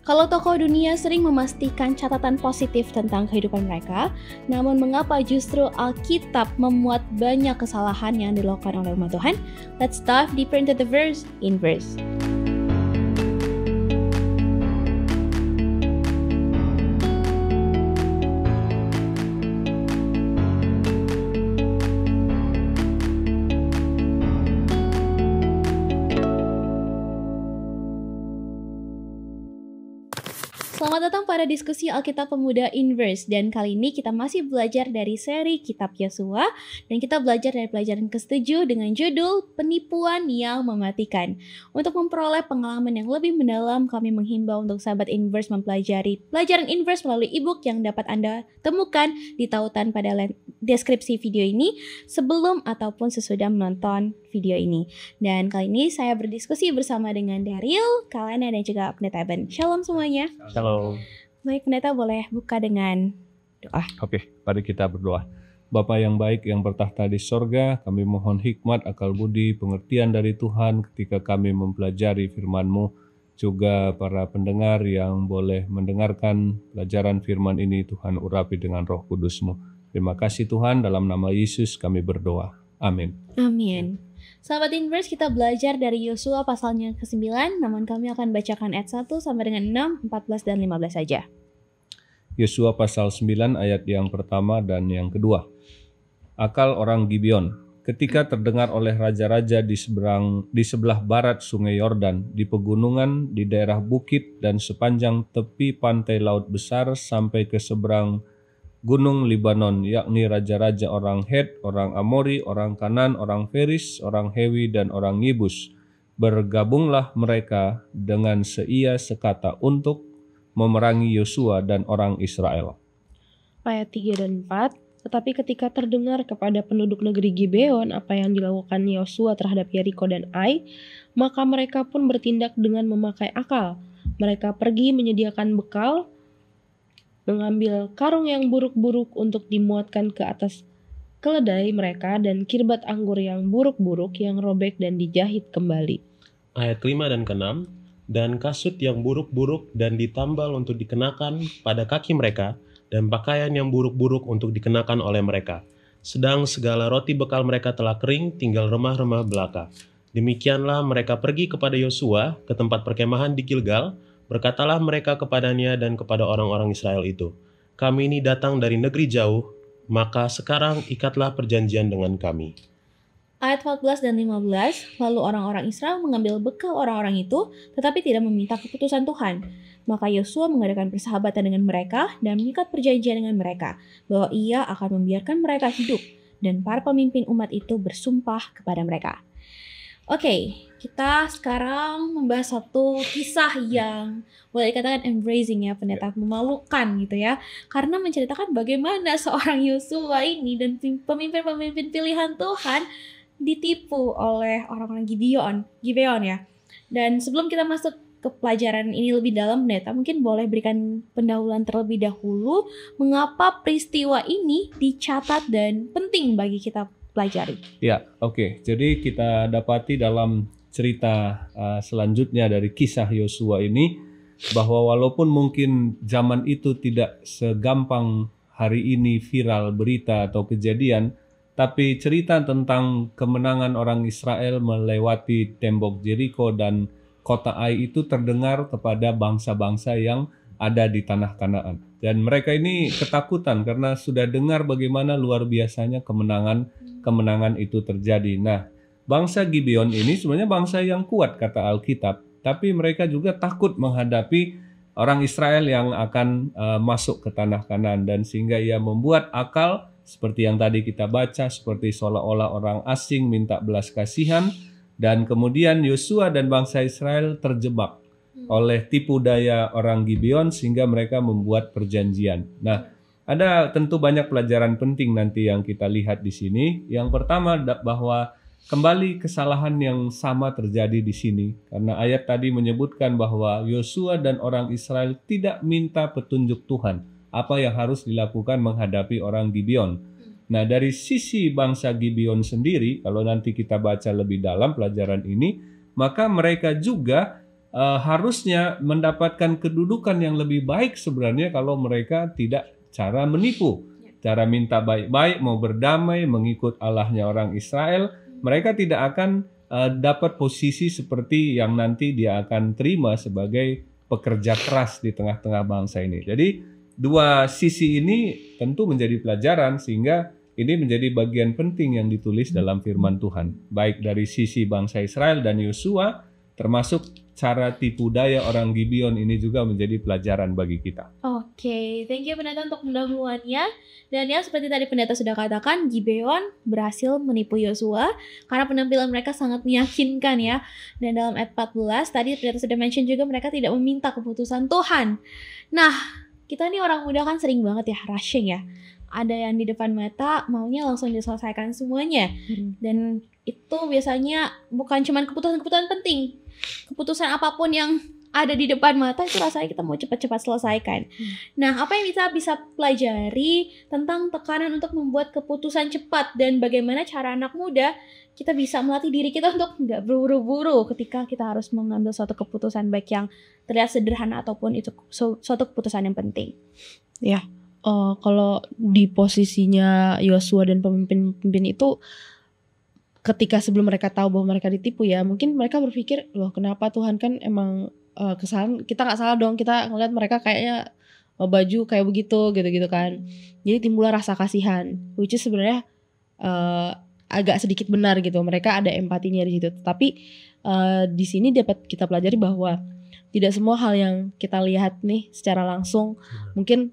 Kalau tokoh dunia sering memastikan catatan positif tentang kehidupan mereka, namun mengapa justru Alkitab memuat banyak kesalahan yang dilakukan oleh umat Tuhan? Let's dive deeper into the verse in verse. Selamat datang pada diskusi Alkitab Pemuda Inverse, dan kali ini kita masih belajar dari seri Kitab Yosua dan kita belajar dari pelajaran ke-7 dengan judul Penipuan yang Mematikan. Untuk memperoleh pengalaman yang lebih mendalam, kami menghimbau untuk sahabat Inverse mempelajari pelajaran Inverse melalui ebook yang dapat Anda temukan di tautan pada deskripsi video ini sebelum ataupun sesudah menonton video ini. Dan kali ini saya berdiskusi bersama dengan Daryl, Kalena, dan juga Pendeta Ben. Shalom semuanya. Halo. Baik, Pendeta boleh buka dengan doa. Oke, mari kita berdoa. Bapa yang baik yang bertahta di sorga, kami mohon hikmat, akal budi, pengertian dari Tuhan ketika kami mempelajari firman-Mu. Juga para pendengar yang boleh mendengarkan pelajaran firman ini, Tuhan urapi dengan Roh Kudus-Mu. Terima kasih Tuhan, dalam nama Yesus kami berdoa. Amin. Amin. Sahabat Inverse, kita belajar dari Yosua pasalnya ke-9, namun kami akan bacakan ayat 1 sampai dengan 6, 14, dan 15 saja. Yosua pasal 9 ayat yang pertama dan yang kedua. Akal orang Gibeon. Ketika terdengar oleh raja-raja di sebelah barat sungai Yordan, di pegunungan, di daerah bukit, dan sepanjang tepi pantai laut besar sampai ke seberang Gunung Libanon, yakni raja-raja orang Het, orang Amori, orang Kanan, orang Feris, orang Hewi, dan orang Yebus. Bergabunglah mereka dengan seia sekata untuk memerangi Yosua dan orang Israel. Ayat 3 dan 4. Tetapi ketika terdengar kepada penduduk negeri Gibeon apa yang dilakukan Yosua terhadap Yeriko dan Ai, maka mereka pun bertindak dengan memakai akal. Mereka pergi menyediakan bekal, mengambil karung yang buruk-buruk untuk dimuatkan ke atas keledai mereka dan kirbat anggur yang buruk-buruk yang robek dan dijahit kembali. Ayat 5 dan ke-6. Dan kasut yang buruk-buruk dan ditambal untuk dikenakan pada kaki mereka, dan pakaian yang buruk-buruk untuk dikenakan oleh mereka. Sedang segala roti bekal mereka telah kering, tinggal remah-remah belaka. Demikianlah mereka pergi kepada Yosua ke tempat perkemahan di Gilgal. Berkatalah mereka kepadanya dan kepada orang-orang Israel itu, kami ini datang dari negeri jauh, maka sekarang ikatlah perjanjian dengan kami. Ayat 14 dan 15, lalu orang-orang Israel mengambil bekal orang-orang itu, tetapi tidak meminta keputusan Tuhan. Maka Yosua mengadakan persahabatan dengan mereka dan mengikat perjanjian dengan mereka, bahwa ia akan membiarkan mereka hidup, dan para pemimpin umat itu bersumpah kepada mereka. Oke, kita sekarang membahas satu kisah yang boleh dikatakan embracing ya, Pendeta, memalukan gitu ya. Karena menceritakan bagaimana seorang Yosua ini dan pemimpin-pemimpin pilihan Tuhan ditipu oleh orang-orang Gibeon ya. Dan sebelum kita masuk ke pelajaran ini lebih dalam, Pendeta, mungkin boleh berikan pendahuluan terlebih dahulu mengapa peristiwa ini dicatat dan penting bagi kita pelajari. Ya, oke. Jadi kita dapati dalam cerita selanjutnya dari kisah Yosua ini bahwa walaupun mungkin zaman itu tidak segampang hari ini viral berita atau kejadian, tapi cerita tentang kemenangan orang Israel melewati tembok Jeriko dan kota Ai itu terdengar kepada bangsa-bangsa yang ada di tanah Kanaan. Dan mereka ini ketakutan karena sudah dengar bagaimana luar biasanya kemenangan itu terjadi. Nah, bangsa Gibeon ini sebenarnya bangsa yang kuat kata Alkitab, tapi mereka juga takut menghadapi orang Israel yang akan masuk ke tanah Kanaan, dan sehingga ia membuat akal seperti yang tadi kita baca, seperti seolah-olah orang asing minta belas kasihan, dan kemudian Yosua dan bangsa Israel terjebak oleh tipu daya orang Gibeon sehingga mereka membuat perjanjian. Nah, ada tentu banyak pelajaran penting nanti yang kita lihat di sini. Yang pertama bahwa kembali kesalahan yang sama terjadi di sini, karena ayat tadi menyebutkan bahwa Yosua dan orang Israel tidak minta petunjuk Tuhan apa yang harus dilakukan menghadapi orang Gibeon. Nah, dari sisi bangsa Gibeon sendiri, kalau nanti kita baca lebih dalam pelajaran ini, maka mereka juga harusnya mendapatkan kedudukan yang lebih baik sebenarnya kalau mereka tidak cara menipu, cara minta baik-baik, mau berdamai, mengikut Allahnya orang Israel, mereka tidak akan dapat posisi seperti yang nanti dia akan terima sebagai pekerja keras di tengah-tengah bangsa ini. Jadi dua sisi ini tentu menjadi pelajaran sehingga ini menjadi bagian penting yang ditulis dalam firman Tuhan. Baik dari sisi bangsa Israel dan Yosua, termasuk cara tipu daya orang Gibeon ini juga menjadi pelajaran bagi kita. Oke, thank you pendeta untuk pendahuluannya. Dan ya seperti tadi pendeta sudah katakan, Gibeon berhasil menipu Yosua karena penampilan mereka sangat meyakinkan ya. Dan dalam ayat 14 tadi pendeta sudah mention juga mereka tidak meminta keputusan Tuhan. Nah, kita nih orang muda kan sering banget ya rushing ya. Ada yang di depan mata maunya langsung diselesaikan semuanya. Dan itu biasanya bukan cuma keputusan-keputusan penting. Keputusan apapun yang ada di depan mata itu rasanya kita mau cepat-cepat selesaikan. Nah, apa yang bisa pelajari tentang tekanan untuk membuat keputusan cepat dan bagaimana cara anak muda kita bisa melatih diri kita untuk nggak berburu-buru ketika kita harus mengambil suatu keputusan baik yang terlihat sederhana ataupun itu suatu keputusan yang penting. Ya, kalau di posisinya Yosua dan pemimpin-pemimpin itu, ketika sebelum mereka tahu bahwa mereka ditipu ya, mungkin mereka berpikir, loh kenapa Tuhan, kan emang kesalahan kita nggak salah dong, kita ngeliat mereka kayaknya baju kayak begitu gitu-gitu kan. Jadi timbullah rasa kasihan, which is sebenarnya agak sedikit benar gitu. Mereka ada empatinya di situ. Tapi di sini dapat kita pelajari bahwa tidak semua hal yang kita lihat nih secara langsung mungkin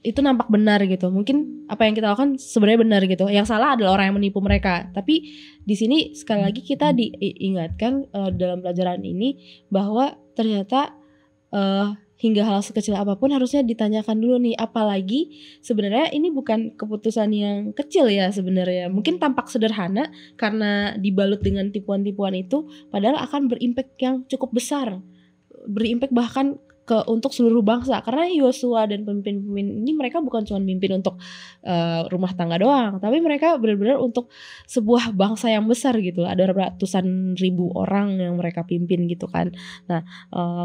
itu nampak benar gitu. Mungkin apa yang kita lakukan sebenarnya benar gitu. Yang salah adalah orang yang menipu mereka. Tapi di sini sekali lagi kita diingatkan dalam pelajaran ini bahwa ternyata hingga hal sekecil apapun harusnya ditanyakan dulu nih. Apalagi sebenarnya ini bukan keputusan yang kecil ya sebenarnya. Mungkin tampak sederhana karena dibalut dengan tipuan-tipuan itu, padahal akan berimpact yang cukup besar. Berimpact bahkan untuk seluruh bangsa, karena Yosua dan pemimpin-pemimpin ini mereka bukan cuma mimpin untuk rumah tangga doang, tapi mereka benar-benar untuk sebuah bangsa yang besar gitu. Ada ratusan ribu orang yang mereka pimpin gitu kan. Nah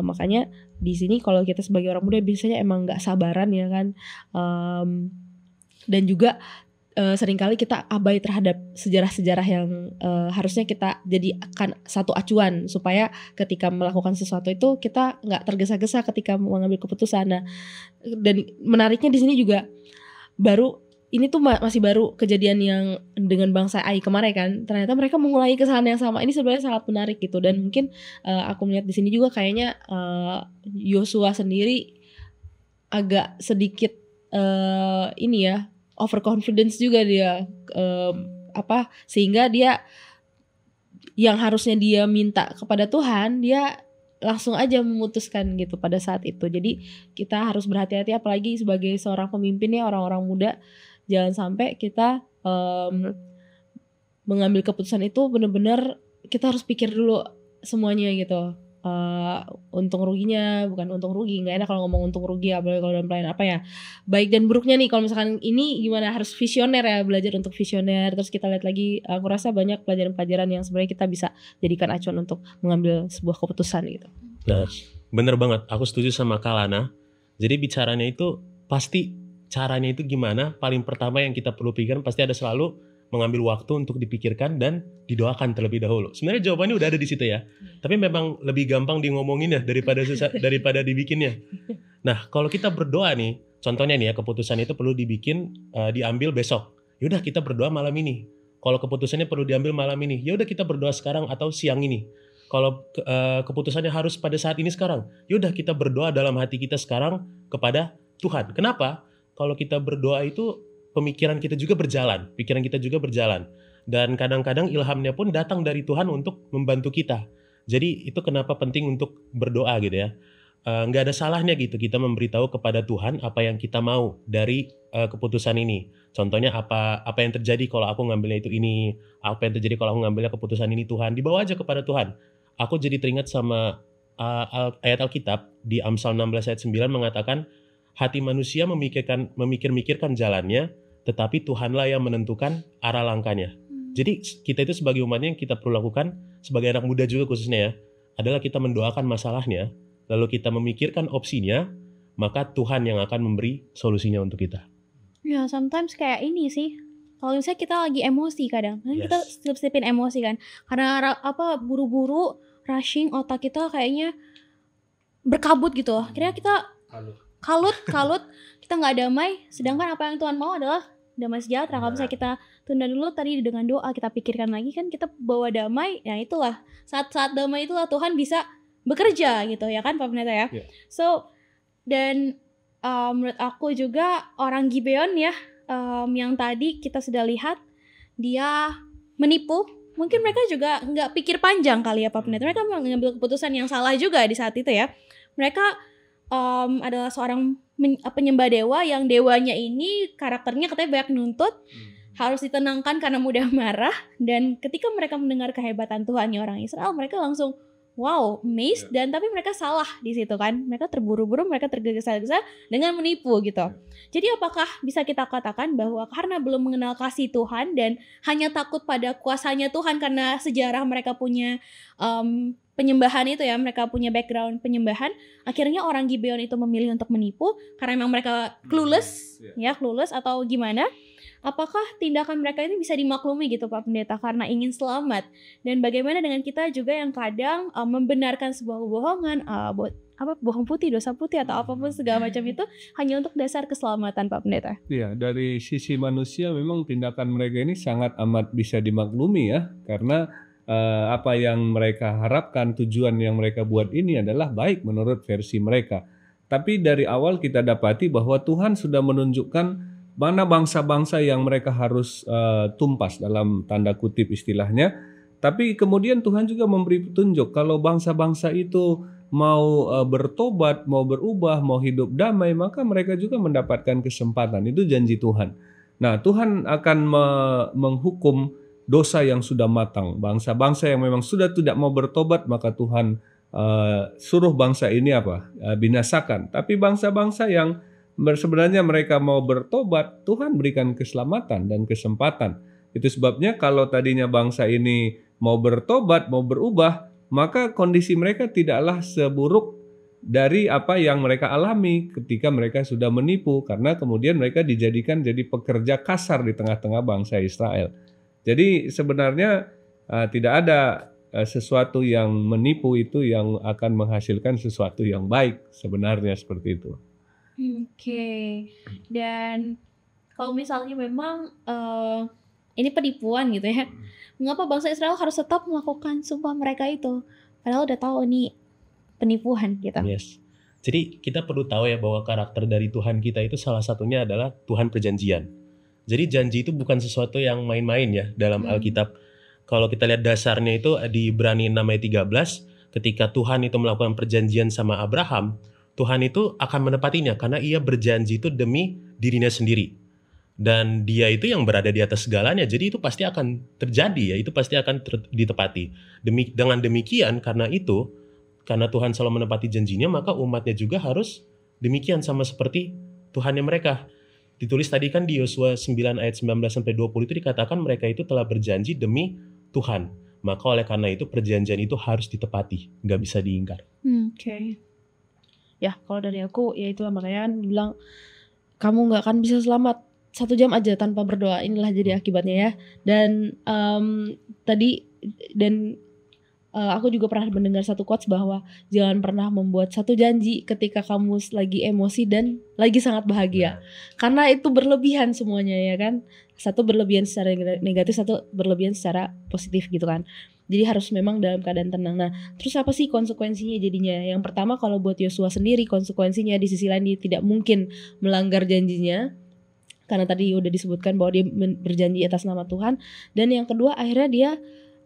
makanya di sini kalau kita sebagai orang muda biasanya emang nggak sabaran ya kan, dan juga seringkali kita abai terhadap sejarah-sejarah yang harusnya kita jadikan satu acuan supaya ketika melakukan sesuatu itu kita nggak tergesa-gesa ketika mengambil keputusan. Nah, dan menariknya di sini juga ini tuh masih baru kejadian yang dengan bangsa Ai kemarin kan. Ternyata mereka mengulangi kesalahan yang sama. Ini sebenarnya sangat menarik gitu, dan mungkin aku melihat di sini juga kayaknya Yosua sendiri agak sedikit ini ya, overconfidence juga dia, sehingga dia yang harusnya dia minta kepada Tuhan, dia langsung aja memutuskan gitu pada saat itu. Jadi kita harus berhati-hati, apalagi sebagai seorang pemimpin ya, orang-orang muda, jangan sampai kita mengambil keputusan itu benar-benar kita harus pikir dulu semuanya gitu. Untung ruginya, bukan untung rugi, nggak enak kalau ngomong untung rugi, apalagi kalau dalam pelayanan apa ya, baik dan buruknya nih. Kalau misalkan ini gimana, harus visioner ya, belajar untuk visioner. Terus kita lihat lagi, aku rasa banyak pelajaran-pelajaran yang sebenarnya kita bisa jadikan acuan untuk mengambil sebuah keputusan gitu. Nah, bener banget, aku setuju sama Kalana. Jadi bicaranya itu pasti caranya itu gimana, paling pertama yang kita perlu pikirkan pasti ada selalu mengambil waktu untuk dipikirkan dan didoakan terlebih dahulu. Sebenarnya jawabannya udah ada di situ ya. Tapi memang lebih gampang di ngomongin ya daripada dibikinnya. Nah, kalau kita berdoa nih, contohnya nih ya, keputusan itu perlu diambil besok. Yaudah kita berdoa malam ini. Kalau keputusannya perlu diambil malam ini, yaudah kita berdoa sekarang atau siang ini. Kalau keputusannya harus pada saat ini sekarang, yaudah kita berdoa dalam hati kita sekarang kepada Tuhan. Kenapa? Kalau kita berdoa itu pemikiran kita juga berjalan, pikiran kita juga berjalan. Dan kadang-kadang ilhamnya pun datang dari Tuhan untuk membantu kita. Jadi itu kenapa penting untuk berdoa gitu ya. Nggak ada salahnya gitu kita memberitahu kepada Tuhan apa yang kita mau dari keputusan ini. Contohnya apa yang terjadi kalau aku ngambilnya itu ini, apa yang terjadi kalau aku ngambilnya keputusan ini, Tuhan. Dibawa aja kepada Tuhan. Aku jadi teringat sama ayat Alkitab di Amsal 16 ayat 9 mengatakan, hati manusia memikir-mikirkan jalannya, tetapi Tuhanlah yang menentukan arah langkahnya. Jadi kita itu sebagai umatnya yang kita perlu lakukan, sebagai anak muda juga khususnya ya, adalah kita mendoakan masalahnya, lalu kita memikirkan opsinya, maka Tuhan yang akan memberi solusinya untuk kita. Ya, sometimes kayak ini sih. Kalau misalnya kita lagi emosi kadang kita selip-selipin emosi kan. Karena buru-buru, rushing, otak kita kayaknya berkabut gitu. Akhirnya kita kalut, kita nggak damai. Sedangkan apa yang Tuhan mau adalah damai sejahtera. Kalau misalnya kita tunda dulu tadi dengan doa, kita pikirkan lagi kan kita bawa damai. Ya itulah saat damai itulah Tuhan bisa bekerja gitu ya kan Pak Pendeta ya. So dan menurut aku juga orang Gibeon ya, yang tadi kita sudah lihat dia menipu. Mungkin mereka juga nggak pikir panjang kali ya Pak Pendeta. Mereka mengambil keputusan yang salah juga di saat itu ya. Mereka adalah seorang penyembah dewa yang dewanya ini karakternya katanya banyak nuntut, harus ditenangkan karena mudah marah. Dan ketika mereka mendengar kehebatan Tuhannya orang Israel, mereka langsung wow, amazed. Dan tapi mereka salah di situ kan. Mereka terburu-buru, mereka tergesa-gesa dengan menipu gitu. Jadi apakah bisa kita katakan bahwa karena belum mengenal kasih Tuhan dan hanya takut pada kuasanya Tuhan karena sejarah mereka punya penyembahan itu ya, mereka punya background penyembahan, akhirnya orang Gibeon itu memilih untuk menipu karena memang mereka clueless atau gimana? Apakah tindakan mereka ini bisa dimaklumi gitu Pak Pendeta karena ingin selamat? Dan bagaimana dengan kita juga yang kadang membenarkan sebuah kebohongan, bohong putih, dosa putih atau apapun segala macam itu hanya untuk dasar keselamatan Pak Pendeta? Iya, dari sisi manusia memang tindakan mereka ini sangat amat bisa dimaklumi ya, karena apa yang mereka harapkan, tujuan yang mereka buat ini adalah baik menurut versi mereka. Tapi dari awal kita dapati bahwa Tuhan sudah menunjukkan mana bangsa-bangsa yang mereka harus tumpas dalam tanda kutip istilahnya. Tapi kemudian Tuhan juga memberi petunjuk kalau bangsa-bangsa itu mau bertobat, mau berubah, mau hidup damai, maka mereka juga mendapatkan kesempatan. Itu janji Tuhan. Nah, Tuhan akan menghukum dosa yang sudah matang. Bangsa-bangsa yang memang sudah tidak mau bertobat, maka Tuhan suruh bangsa ini binasakan. Tapi bangsa-bangsa yang sebenarnya mereka mau bertobat, Tuhan berikan keselamatan dan kesempatan. Itu sebabnya kalau tadinya bangsa ini mau bertobat, mau berubah, maka kondisi mereka tidaklah seburuk dari apa yang mereka alami ketika mereka sudah menipu, karena kemudian mereka dijadikan jadi pekerja kasar di tengah-tengah bangsa Israel. Jadi sebenarnya tidak ada sesuatu yang menipu itu yang akan menghasilkan sesuatu yang baik, sebenarnya seperti itu. Oke. Dan kalau misalnya memang ini penipuan gitu ya, mengapa bangsa Israel harus tetap melakukan sumpah mereka itu? Padahal udah tahu nih penipuan gitu. Yes. Jadi kita perlu tahu ya bahwa karakter dari Tuhan kita itu salah satunya adalah Tuhan perjanjian. Jadi janji itu bukan sesuatu yang main-main ya dalam Alkitab. Kalau kita lihat dasarnya itu di Ibrani 6 ayat 13, ketika Tuhan itu melakukan perjanjian sama Abraham, Tuhan itu akan menepatinya karena ia berjanji itu demi dirinya sendiri. Dan dia itu yang berada di atas segalanya, jadi itu pasti akan terjadi ya, itu pasti akan ditepati. Dengan demikian, karena Tuhan selalu menepati janjinya, maka umatnya juga harus demikian sama seperti Tuhannya mereka. Ditulis tadi kan di Yosua 9 ayat 19-20 itu dikatakan mereka itu telah berjanji demi Tuhan. Maka oleh karena itu perjanjian itu harus ditepati, nggak bisa diingkar. Oke. Ya kalau dari aku ya itulah makanya bilang kamu nggak akan bisa selamat 1 jam aja tanpa berdoa, inilah jadi akibatnya ya. Dan aku juga pernah mendengar satu quotes bahwa jangan pernah membuat satu janji ketika kamu lagi emosi dan lagi sangat bahagia. Karena itu berlebihan semuanya ya kan. Satu berlebihan secara negatif, satu berlebihan secara positif gitu kan. Jadi harus memang dalam keadaan tenang. Nah, terus apa sih konsekuensinya jadinya? Yang pertama kalau buat Yosua sendiri konsekuensinya di sisi lain dia tidak mungkin melanggar janjinya. Karena tadi udah disebutkan bahwa dia berjanji atas nama Tuhan. Dan yang kedua akhirnya dia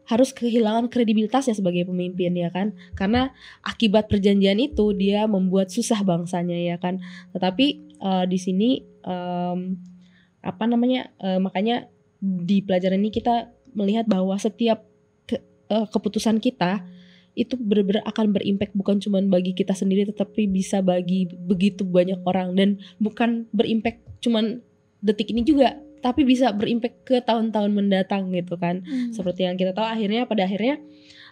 harus kehilangan kredibilitasnya sebagai pemimpin ya kan, karena akibat perjanjian itu dia membuat susah bangsanya ya kan. Tetapi di sini makanya di pelajaran ini kita melihat bahwa setiap keputusan kita itu benar-benar akan berimpact bukan cuma bagi kita sendiri, tetapi bisa bagi begitu banyak orang, dan bukan berimpact cuma detik ini juga, tapi bisa berimpact ke tahun-tahun mendatang gitu kan. Seperti yang kita tahu pada akhirnya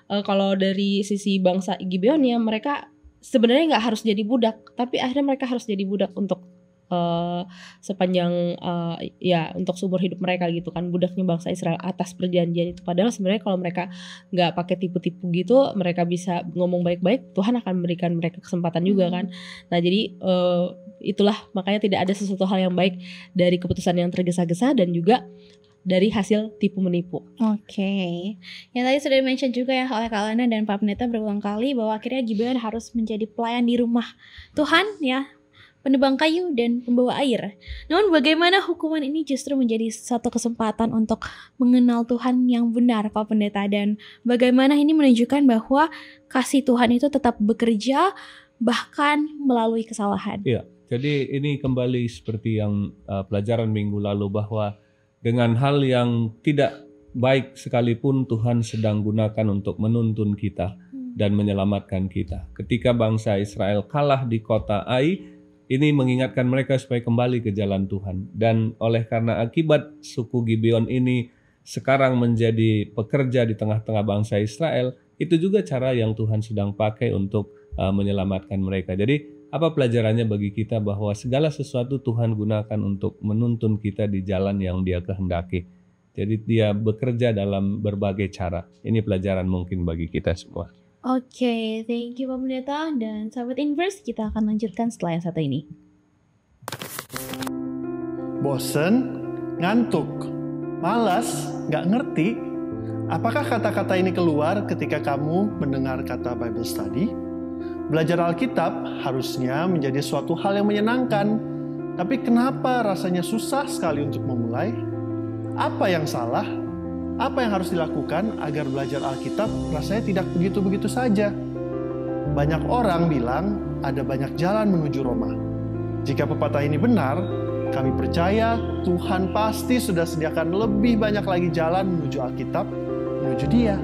kalau dari sisi bangsa Gibeon ya, mereka sebenarnya nggak harus jadi budak, tapi akhirnya mereka harus jadi budak untuk sepanjang ya untuk seumur hidup mereka gitu kan, budaknya bangsa Israel atas perjanjian itu. Padahal sebenarnya kalau mereka nggak pakai tipu-tipu gitu, mereka bisa ngomong baik-baik, Tuhan akan memberikan mereka kesempatan juga kan. Nah jadi itulah makanya tidak ada sesuatu hal yang baik dari keputusan yang tergesa-gesa dan juga dari hasil tipu menipu. Oke. Yang tadi sudah di-mention juga ya oleh Kak Lana dan Pak Pendeta berulang kali bahwa akhirnya Gibeon harus menjadi pelayan di rumah Tuhan ya, penebang kayu dan pembawa air. Namun bagaimana hukuman ini justru menjadi satu kesempatan untuk mengenal Tuhan yang benar, Pak Pendeta, dan bagaimana ini menunjukkan bahwa kasih Tuhan itu tetap bekerja bahkan melalui kesalahan. Iya, jadi ini kembali seperti yang pelajaran minggu lalu, bahwa dengan hal yang tidak baik sekalipun Tuhan sedang gunakan untuk menuntun kita dan menyelamatkan kita. Ketika bangsa Israel kalah di kota Ai, ini mengingatkan mereka supaya kembali ke jalan Tuhan. Dan oleh karena akibat suku Gibeon ini sekarang menjadi pekerja di tengah-tengah bangsa Israel, itu juga cara yang Tuhan sedang pakai untuk menyelamatkan mereka. Jadi apa pelajarannya bagi kita, bahwa segala sesuatu Tuhan gunakan untuk menuntun kita di jalan yang Dia kehendaki. Jadi Dia bekerja dalam berbagai cara. Ini pelajaran mungkin bagi kita semua. Oke, thank you Pak Pendeta. Dan sahabat Inverse, kita akan lanjutkan setelah yang satu ini. Bosen, ngantuk, malas, nggak ngerti? Apakah kata-kata ini keluar ketika kamu mendengar kata Bible Study? Belajar Alkitab harusnya menjadi suatu hal yang menyenangkan. Tapi kenapa rasanya susah sekali untuk memulai? Apa yang salah? Apa yang harus dilakukan agar belajar Alkitab rasanya tidak begitu-begitu saja? Banyak orang bilang ada banyak jalan menuju Roma. Jika pepatah ini benar, kami percaya Tuhan pasti sudah sediakan lebih banyak lagi jalan menuju Alkitab, menuju Dia.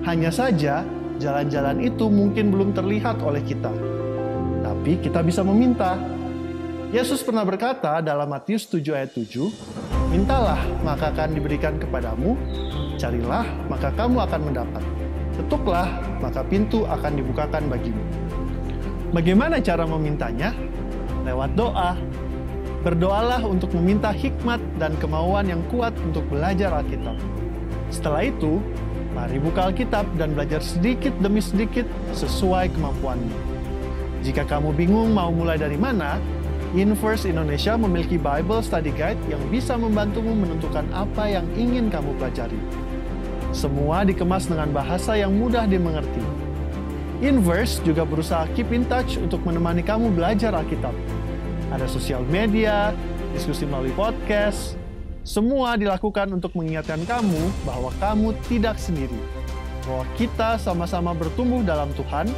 Hanya saja, jalan-jalan itu mungkin belum terlihat oleh kita. Tapi kita bisa meminta. Yesus pernah berkata dalam Matius 7 ayat 7, "Mintalah, maka akan diberikan kepadamu. Carilah, maka kamu akan mendapat. Ketuklah, maka pintu akan dibukakan bagimu." Bagaimana cara memintanya? Lewat doa. Berdoalah untuk meminta hikmat dan kemauan yang kuat untuk belajar Alkitab. Setelah itu, mari buka Alkitab dan belajar sedikit demi sedikit sesuai kemampuanmu. Jika kamu bingung mau mulai dari mana, Inverse Indonesia memiliki Bible Study Guide yang bisa membantumu menentukan apa yang ingin kamu pelajari. Semua dikemas dengan bahasa yang mudah dimengerti. Inverse juga berusaha keep in touch untuk menemani kamu belajar Alkitab. Ada sosial media, diskusi melalui podcast. Semua dilakukan untuk mengingatkan kamu bahwa kamu tidak sendiri. Bahwa kita sama-sama bertumbuh dalam Tuhan,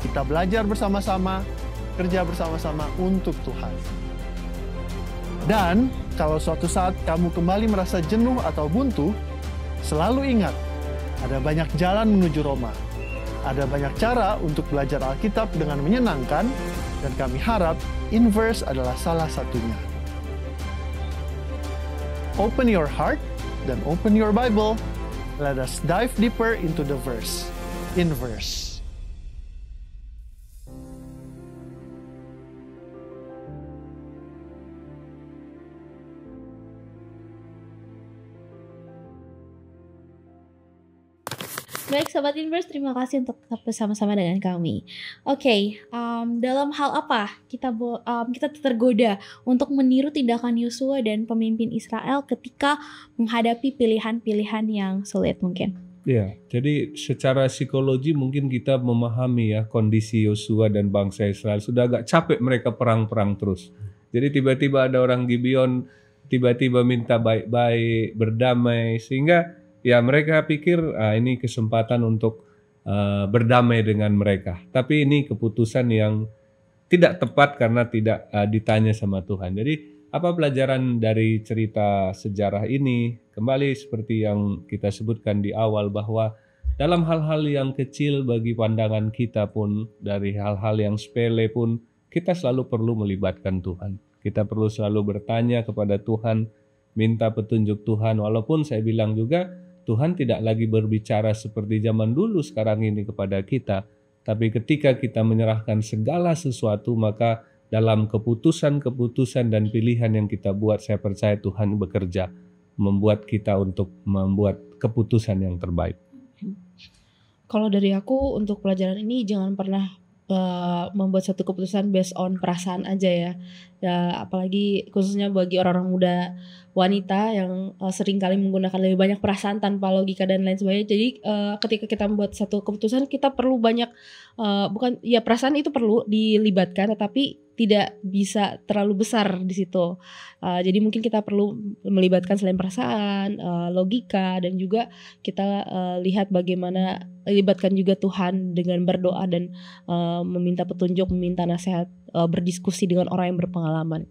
kita belajar bersama-sama, kerja bersama-sama untuk Tuhan. Dan kalau suatu saat kamu kembali merasa jenuh atau buntu, selalu ingat, ada banyak jalan menuju Roma. Ada banyak cara untuk belajar Alkitab dengan menyenangkan, dan kami harap Inverse adalah salah satunya. Open your heart dan open your Bible. Let us dive deeper into the verse. Inverse. Baik Sobat Inverse, terima kasih untuk tetap bersama-sama dengan kami. Oke, dalam hal apa kita tergoda untuk meniru tindakan Yosua dan pemimpin Israel ketika menghadapi pilihan-pilihan yang sulit mungkin? Ya, jadi secara psikologi mungkin kita memahami ya kondisi Yosua dan bangsa Israel. Sudah agak capek mereka perang-perang terus. Jadi tiba-tiba ada orang Gibeon tiba-tiba minta baik-baik, berdamai, sehingga ya mereka pikir ini kesempatan untuk berdamai dengan mereka. Tapi ini keputusan yang tidak tepat karena tidak ditanya sama Tuhan. Jadi apa pelajaran dari cerita sejarah ini? Kembali seperti yang kita sebutkan di awal, bahwa dalam hal-hal yang kecil bagi pandangan kita pun, dari hal-hal yang sepele pun, kita selalu perlu melibatkan Tuhan. Kita perlu selalu bertanya kepada Tuhan, minta petunjuk Tuhan. Walaupun saya bilang juga, Tuhan tidak lagi berbicara seperti zaman dulu sekarang ini kepada kita. Tapi ketika kita menyerahkan segala sesuatu, maka dalam keputusan-keputusan dan pilihan yang kita buat, saya percaya Tuhan bekerja membuat kita untuk membuat keputusan yang terbaik. Kalau dari aku untuk pelajaran ini jangan pernah membuat satu keputusan based on perasaan aja ya. Apalagi khususnya bagi orang-orang muda wanita yang sering kali menggunakan lebih banyak perasaan tanpa logika dan lain sebagainya. Jadi ketika kita membuat satu keputusan, kita perlu banyak perasaan itu perlu dilibatkan, tetapi tidak bisa terlalu besar di situ. Jadi mungkin kita perlu melibatkan selain perasaan, logika, dan juga kita lihat bagaimana libatkan juga Tuhan dengan berdoa dan meminta petunjuk, meminta nasihat, berdiskusi dengan orang yang berpengalaman.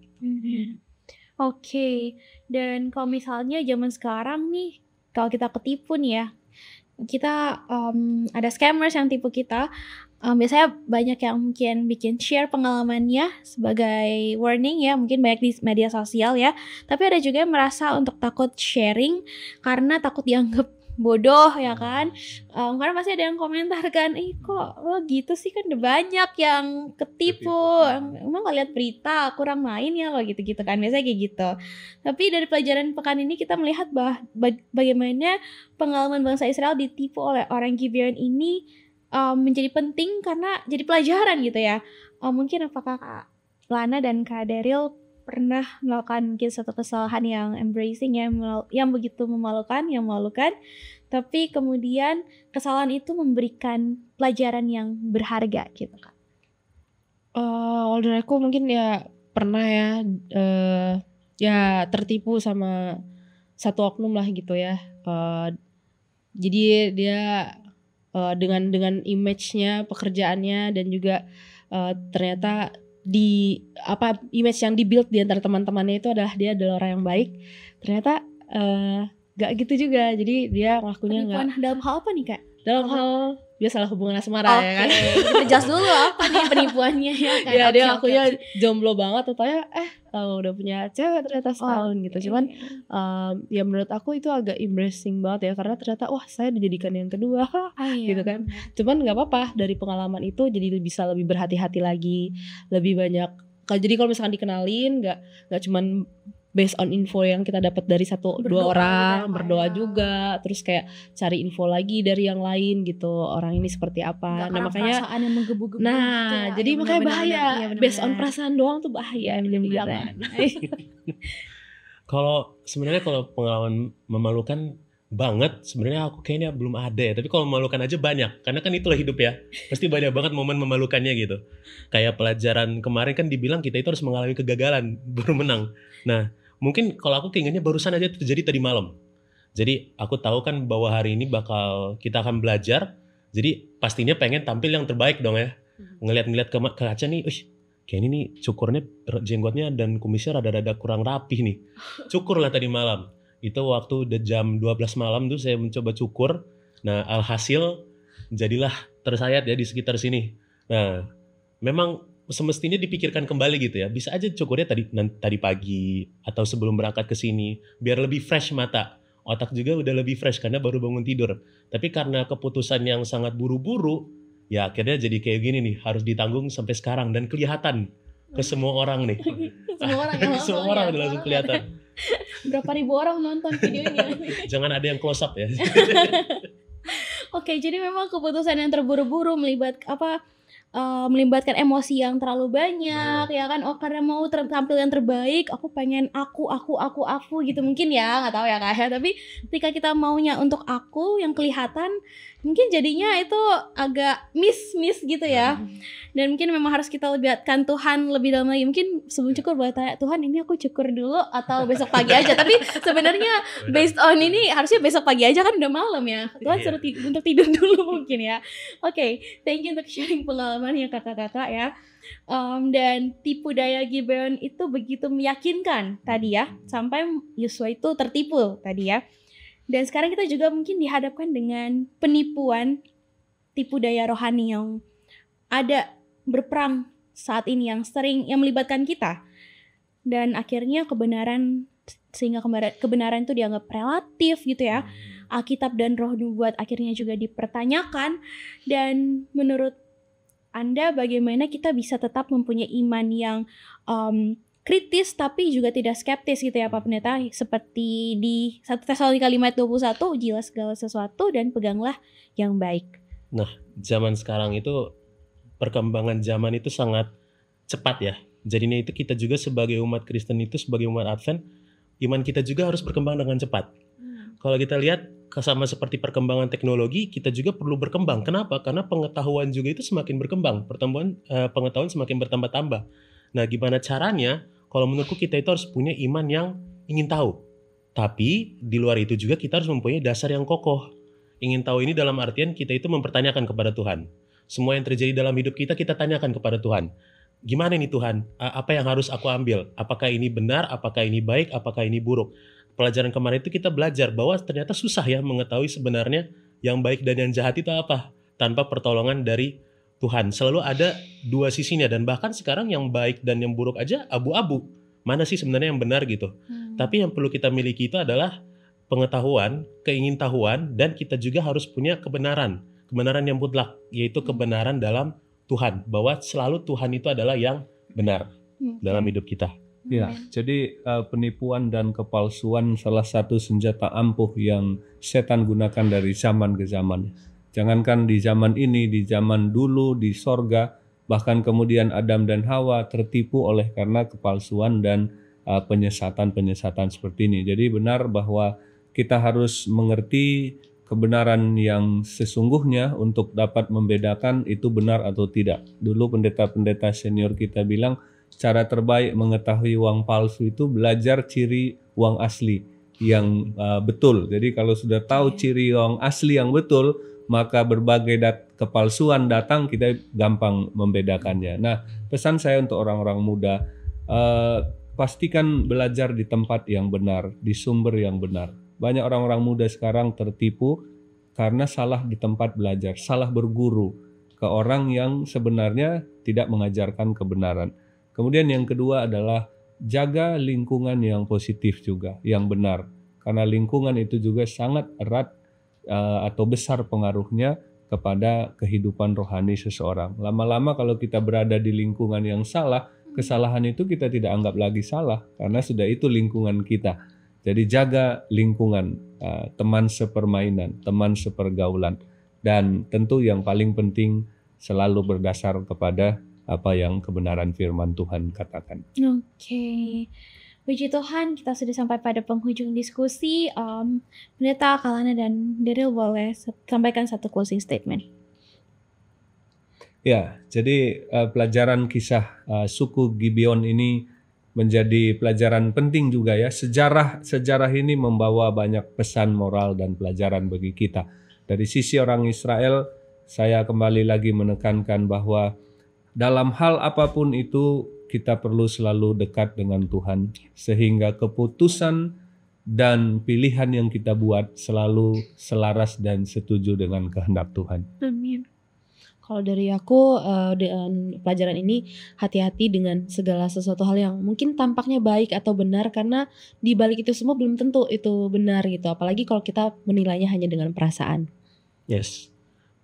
Oke, dan kalau misalnya zaman sekarang nih, kalau kita ketipu nih ya, kita ada scammers yang tipu kita. Biasanya banyak yang mungkin bikin share pengalamannya sebagai warning ya, mungkin banyak di media sosial ya. Tapi ada juga yang merasa untuk takut sharing karena takut dianggap bodoh ya kan. Karena pasti ada yang komentar kan, kok lo gitu sih, kan udah banyak yang ketipu. Emang gak lihat berita, kurang main ya lo gitu-gitu kan, biasanya kayak gitu. Tapi dari pelajaran pekan ini kita melihat bagaimana pengalaman bangsa Israel ditipu oleh orang Gibeon ini menjadi penting karena jadi pelajaran gitu ya. Mungkin apakah Kak Lana dan Kak Daryl pernah melakukan mungkin satu kesalahan yang embracing yang begitu memalukan, tapi kemudian kesalahan itu memberikan pelajaran yang berharga gitu Kak. Kalau dari aku mungkin ya pernah ya tertipu sama satu oknum lah gitu ya. Jadi dia dengan image-nya, pekerjaannya, dan juga ternyata image yang dibuild di antara teman-temannya itu adalah dia adalah orang yang baik. Ternyata gak gitu juga. Jadi dia ngakunya penipuan dalam hal apa nih Kak? Dalam hal biasalah hubungan asmara ya kan. Kita jelas dulu apa nih penipuannya ya kan. Ya dia ngakunya jomblo banget, ternyata udah punya cewek ternyata setahun gitu. Cuman ya menurut aku itu agak embarrassing banget ya, karena ternyata wah saya dijadikan yang kedua gitu kan. Cuman nggak apa-apa, dari pengalaman itu jadi bisa lebih berhati-hati lagi, lebih banyak. Jadi kalau misalkan dikenalin nggak cuman based on info yang kita dapat dari dua orang, berdoa juga, terus kayak cari info lagi dari yang lain gitu, orang ini seperti apa. Nah makanya perasaan yang menggebu-gebu gitu ya, jadi makanya bahaya. Based on perasaan doang tuh bahaya. Kalau pengalaman memalukan banget, sebenarnya aku kayaknya belum ada ya. Tapi kalau memalukan aja banyak, karena kan itulah hidup ya. Pasti banyak banget momen memalukannya gitu. Kayak pelajaran kemarin kan dibilang kita itu harus mengalami kegagalan baru menang. Nah, mungkin kalau aku keinginnya barusan aja terjadi tadi malam. Jadi aku tahu kan bahwa hari ini kita akan belajar. Jadi pastinya pengen tampil yang terbaik dong ya. Ngeliat ke kaca nih, kayak ini nih cukurnya, jenggotnya dan kumisnya rada-rada kurang rapih nih. Cukur lah tadi malam. Itu waktu udah jam 12 malam tuh saya mencoba cukur. Nah alhasil jadilah tersayat ya di sekitar sini. Nah memang semestinya dipikirkan kembali gitu ya. Bisa aja cukurnya tadi pagi atau sebelum berangkat ke sini biar lebih fresh mata. Otak juga udah lebih fresh karena baru bangun tidur. Tapi karena keputusan yang sangat buru-buru, ya akhirnya jadi kayak gini nih, harus ditanggung sampai sekarang dan kelihatan ke semua orang nih. Semua orang udah langsung kelihatan. Berapa ribu orang nonton videonya. Jangan ada yang close up ya. Oke, jadi memang keputusan yang terburu-buru melibatkan emosi yang terlalu banyak ya kan. Karena mau tampil yang terbaik, aku pengen aku gitu mungkin ya, nggak tahu ya Kak ya. Tapi ketika kita maunya untuk aku yang kelihatan, mungkin jadinya itu agak miss gitu ya. Dan mungkin memang harus kita libatkan Tuhan lebih dalam lagi. Mungkin sebelum cukur boleh tanya, Tuhan ini aku cukur dulu atau besok pagi aja. Tapi sebenarnya based on ini harusnya besok pagi aja kan udah malam ya. Tuhan suruh untuk tidur dulu mungkin ya. Oke, thank you untuk sharing pengalaman ya kakak-kakak ya. Dan tipu daya Gibeon itu begitu meyakinkan tadi ya, sampai Yosua itu tertipu tadi ya. Dan sekarang kita juga mungkin dihadapkan dengan penipuan tipu daya rohani yang ada berperang saat ini, yang melibatkan kita. Dan akhirnya kebenaran itu dianggap relatif gitu ya. Alkitab dan Roh Nubuat akhirnya juga dipertanyakan. Dan menurut Anda bagaimana kita bisa tetap mempunyai iman yang kritis tapi juga tidak skeptis gitu ya Pak Pendeta, seperti di 1 Tesalonika 5 ayat 21, ujilah segala sesuatu dan peganglah yang baik. Nah, zaman sekarang itu, perkembangan zaman itu sangat cepat ya. Jadinya itu kita juga sebagai umat Kristen itu, sebagai umat Advent, iman kita juga harus berkembang dengan cepat. Kalau kita lihat sama seperti perkembangan teknologi, kita juga perlu berkembang. Kenapa? Karena pengetahuan juga itu semakin berkembang, pengetahuan semakin bertambah-tambah. Nah, gimana caranya? Kalau menurutku kita itu harus punya iman yang ingin tahu. Tapi di luar itu juga kita harus mempunyai dasar yang kokoh. Ingin tahu ini dalam artian kita itu mempertanyakan kepada Tuhan. Semua yang terjadi dalam hidup kita, kita tanyakan kepada Tuhan. Gimana ini Tuhan? Apa yang harus aku ambil? Apakah ini benar? Apakah ini baik? Apakah ini buruk? Pelajaran kemarin itu kita belajar bahwa ternyata susah ya mengetahui sebenarnya yang baik dan yang jahat itu apa. Tanpa pertolongan dari Tuhan. Selalu ada dua sisinya, dan bahkan sekarang yang baik dan yang buruk aja abu-abu. Mana sih sebenarnya yang benar gitu. Tapi yang perlu kita miliki itu adalah pengetahuan, keingintahuan, dan kita juga harus punya kebenaran. Kebenaran yang mutlak, yaitu kebenaran dalam Tuhan. Bahwa selalu Tuhan itu adalah yang benar dalam hidup kita. Ya, jadi penipuan dan kepalsuan salah satu senjata ampuh yang setan gunakan dari zaman ke zaman. Jangankan di zaman ini, di zaman dulu, di sorga, bahkan kemudian Adam dan Hawa tertipu oleh karena kepalsuan dan penyesatan-penyesatan seperti ini. Jadi benar bahwa kita harus mengerti kebenaran yang sesungguhnya untuk dapat membedakan itu benar atau tidak. Dulu pendeta-pendeta senior kita bilang, cara terbaik mengetahui uang palsu itu belajar ciri uang asli yang betul. Jadi kalau sudah tahu ciri uang asli yang betul, maka berbagai kepalsuan datang, kita gampang membedakannya. Nah, pesan saya untuk orang-orang muda, pastikan belajar di tempat yang benar, di sumber yang benar. Banyak orang-orang muda sekarang tertipu karena salah di tempat belajar, salah berguru ke orang yang sebenarnya tidak mengajarkan kebenaran. Kemudian yang kedua adalah jaga lingkungan yang positif juga, yang benar. Karena lingkungan itu juga sangat erat atau besar pengaruhnya kepada kehidupan rohani seseorang. Lama-lama kalau kita berada di lingkungan yang salah, kesalahan itu kita tidak anggap lagi salah karena sudah itu lingkungan kita. Jadi jaga lingkungan, teman sepermainan, teman sepergaulan. Dan tentu yang paling penting selalu berdasar kepada apa yang kebenaran firman Tuhan katakan. Oke. Puji Tuhan, kita sudah sampai pada penghujung diskusi. Pendeta Kalana dan Daryl boleh sampaikan satu closing statement. Ya, jadi pelajaran kisah suku Gibeon ini menjadi pelajaran penting juga ya. Sejarah ini membawa banyak pesan moral dan pelajaran bagi kita. Dari sisi orang Israel, saya kembali lagi menekankan bahwa dalam hal apapun itu kita perlu selalu dekat dengan Tuhan, sehingga keputusan dan pilihan yang kita buat selalu selaras dan setuju dengan kehendak Tuhan. Amin. Kalau dari aku, dengan pelajaran ini, hati-hati dengan segala sesuatu hal yang mungkin tampaknya baik atau benar, karena di balik itu semua belum tentu itu benar gitu. Apalagi kalau kita menilainya hanya dengan perasaan. Yes.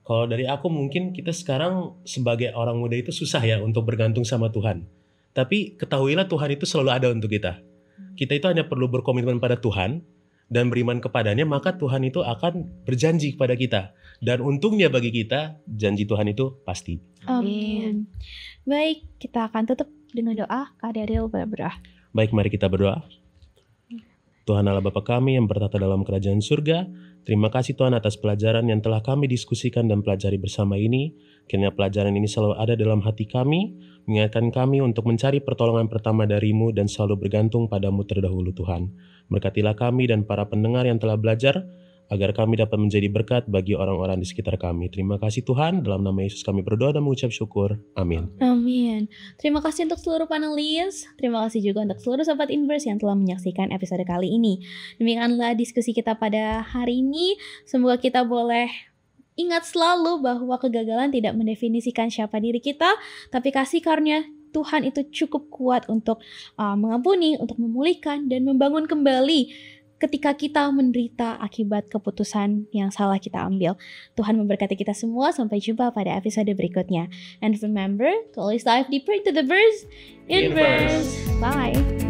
Kalau dari aku mungkin kita sekarang sebagai orang muda itu susah ya untuk bergantung sama Tuhan. Tapi ketahuilah Tuhan itu selalu ada untuk kita. Kita itu hanya perlu berkomitmen pada Tuhan dan beriman kepadanya, maka Tuhan itu akan berjanji kepada kita. Dan untungnya bagi kita, janji Tuhan itu pasti. Amin. Baik, kita akan tutup dengan doa. Kak Daryl berdoa. Baik, mari kita berdoa. Tuhan Allah Bapa kami yang bertata dalam kerajaan surga, terima kasih Tuhan atas pelajaran yang telah kami diskusikan dan pelajari bersama ini. Kiranya pelajaran ini selalu ada dalam hati kami, mengingatkan kami untuk mencari pertolongan pertama dari-Mu dan selalu bergantung pada-Mu terdahulu Tuhan. Berkatilah kami dan para pendengar yang telah belajar, agar kami dapat menjadi berkat bagi orang-orang di sekitar kami. Terima kasih Tuhan, dalam nama Yesus kami berdoa dan mengucap syukur. Amin. Amin. Terima kasih untuk seluruh panelis. Terima kasih juga untuk seluruh Sobat Inverse yang telah menyaksikan episode kali ini. Demikianlah diskusi kita pada hari ini. Semoga kita boleh ingat selalu bahwa kegagalan tidak mendefinisikan siapa diri kita, tapi kasih karunia Tuhan itu cukup kuat untuk mengampuni, untuk memulihkan, dan membangun kembali ketika kita menderita akibat keputusan yang salah kita ambil. Tuhan memberkati kita semua. Sampai jumpa pada episode berikutnya. And remember to always dive deeper into the verse in verse. Bye.